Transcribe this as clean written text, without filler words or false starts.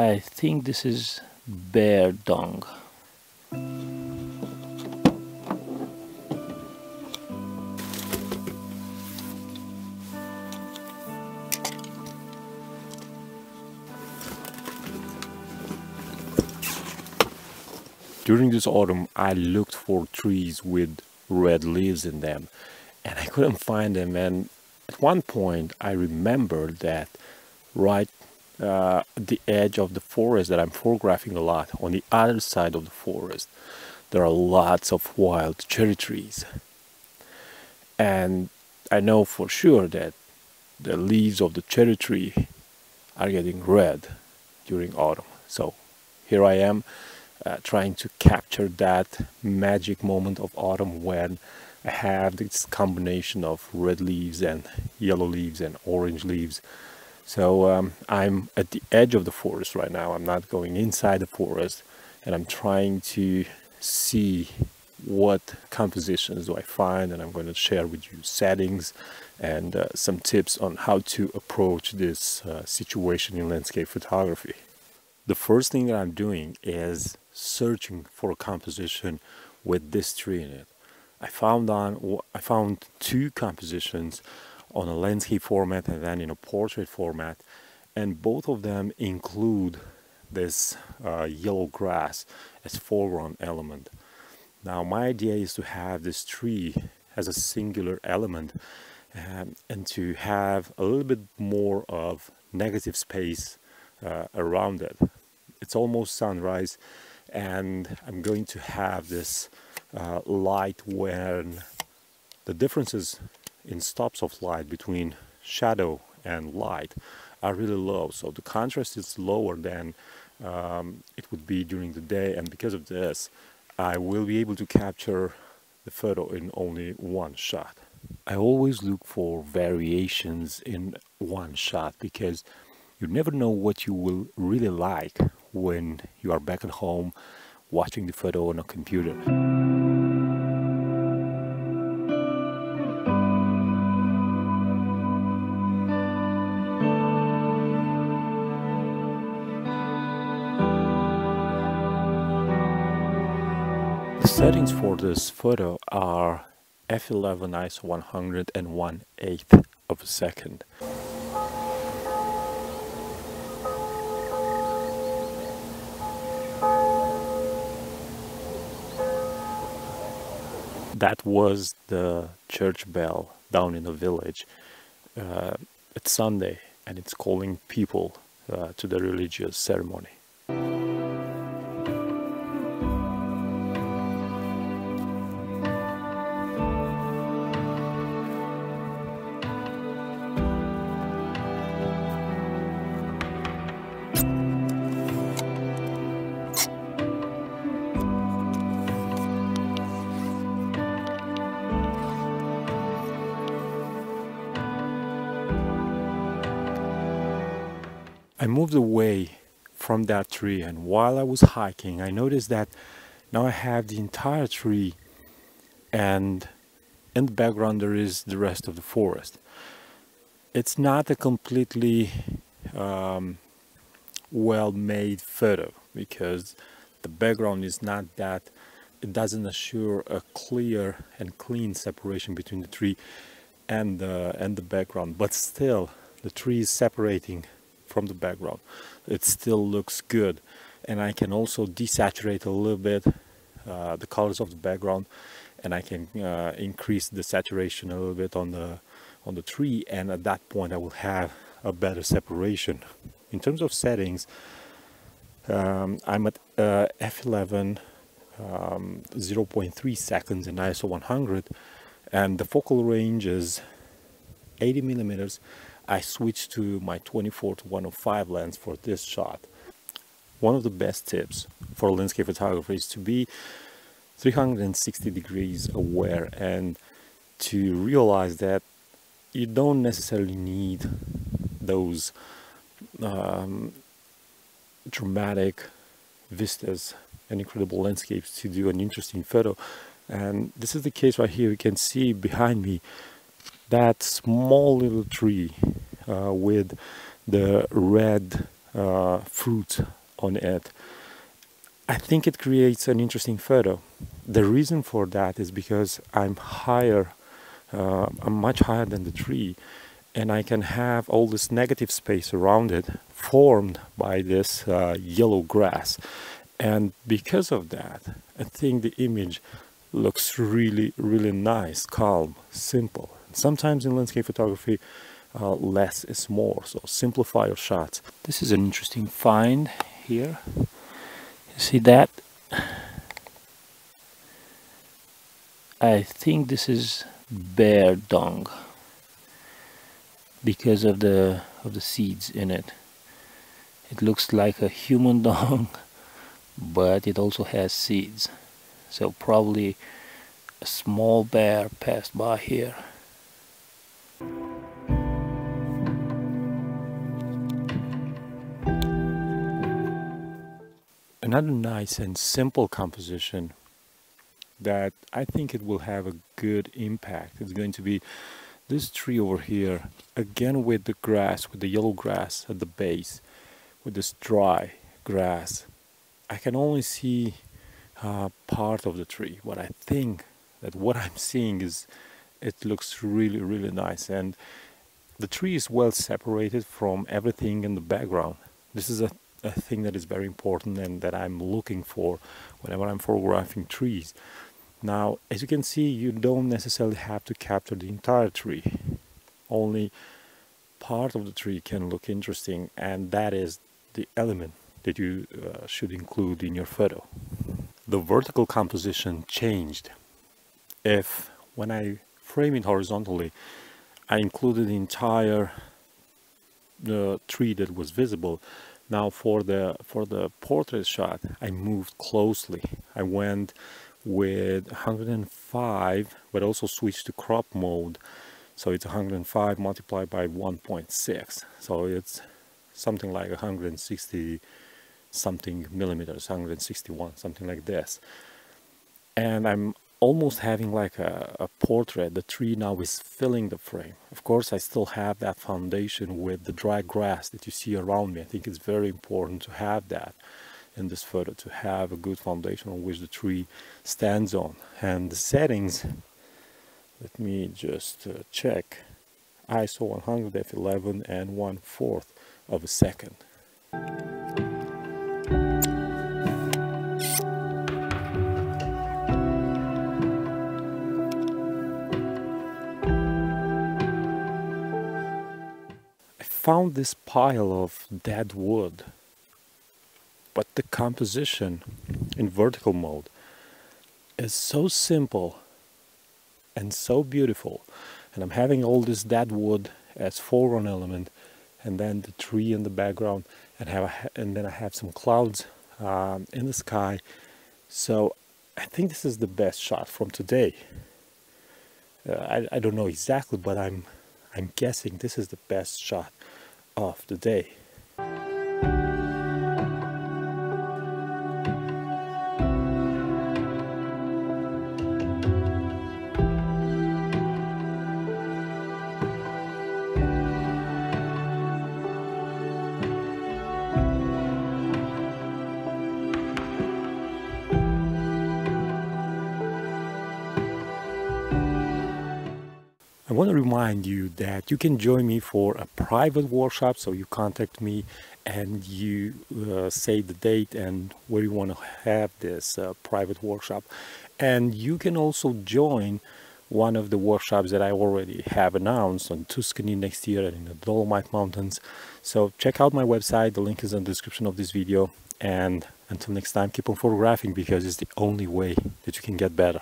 I think this is bear dung. During this autumn, I looked for trees with red leaves in them, and I couldn't find them. And at one point, I remembered that right at the edge of the forest that I'm photographing a lot, on the other side of the forest, there are lots of wild cherry trees. And I know for sure that the leaves of the cherry tree are getting red during autumn. So here I am trying to capture that magic moment of autumn when I have this combination of red leaves and yellow leaves and orange leaves. So I'm at the edge of the forest right now. I'm not going inside the forest, and I'm trying to see what compositions do I find, and I'm going to share with you settings and some tips on how to approach this situation in landscape photography. The first thing that I'm doing is searching for a composition with this tree in it. I found two compositions on a landscape format and then in a portrait format, and both of them include this yellow grass as foreground element. Now my idea is to have this tree as a singular element and to have a little bit more of negative space around it. It's almost sunrise, and I'm going to have this light when the differences in stops of light between shadow and light are really low. So the contrast is lower than it would be during the day, and because of this I will be able to capture the photo in only one shot. I always look for variations in one shot because you never know what you will really like when you are back at home watching the photo on a computer. The settings for this photo are f11 ISO 100 and 1/8 of a second. That was the church bell down in the village. It's Sunday and it's calling people to the religious ceremony. I moved away from that tree, and while I was hiking I noticed that now I have the entire tree, and in the background there is the rest of the forest. It's not a completely well-made photo because the background is not that, it doesn't assure a clear and clean separation between the tree and the background, but still the tree is separating from the background. It still looks good, and I can also desaturate a little bit the colors of the background, and I can increase the saturation a little bit on the tree, and at that point I will have a better separation. In terms of settings, I'm at f11 0.3 seconds in ISO 100, and the focal range is 80 millimeters. I switched to my 24 to 105 lens for this shot. One of the best tips for landscape photography is to be 360 degrees aware and to realize that you don't necessarily need those dramatic vistas and incredible landscapes to do an interesting photo. And this is the case right here. You can see behind me that small little tree with the red fruit on it, I think it creates an interesting photo. The reason for that is because I'm much higher than the tree, and I can have all this negative space around it formed by this yellow grass. And because of that, I think the image looks really, really nice, calm, simple. Sometimes in landscape photography, less is more, so simplify your shots. This is an interesting find here. You see that? I think this is bear dung because of the seeds in it. It looks like a human dung, but it also has seeds. So probably a small bear passed by here. Another nice and simple composition that I think it will have a good impact. It's going to be this tree over here, again with the grass, with the yellow grass at the base, with this dry grass. I can only see part of the tree. What I think that what I'm seeing is it looks really, really nice, and the tree is well separated from everything in the background. This is a thing that is very important and that I'm looking for whenever I'm photographing trees. Now, as you can see, you don't necessarily have to capture the entire tree. Only part of the tree can look interesting, and that is the element that you should include in your photo. The vertical composition changed. If when I frame it horizontally, I included the entire tree that was visible. Now for the portrait shot, I moved closely. I went with 105, but also switched to crop mode. So it's 105 multiplied by 1.6. So it's something like 160 something millimeters, 161, something like this. And I'm almost having like a portrait. The tree now is filling the frame. Of course, I still have that foundation with the dry grass that you see around me. I think it's very important to have that in this photo, to have a good foundation on which the tree stands on. And the settings, let me just check. ISO 100, f11 and 1/4 of a second. I found this pile of dead wood, but the composition in vertical mode is so simple and so beautiful. And I'm having all this dead wood as foreground element, and then the tree in the background, and then I have some clouds in the sky. So I think this is the best shot from today. I don't know exactly, but I'm guessing this is the best shot of the day. I want to remind you that you can join me for a private workshop. So you contact me and you say the date and where you want to have this private workshop. And you can also join one of the workshops that I already have announced on Tuscany next year and in the Dolomite Mountains. So check out my website. The link is in the description of this video. And until next time, keep on photographing, because it's the only way that you can get better.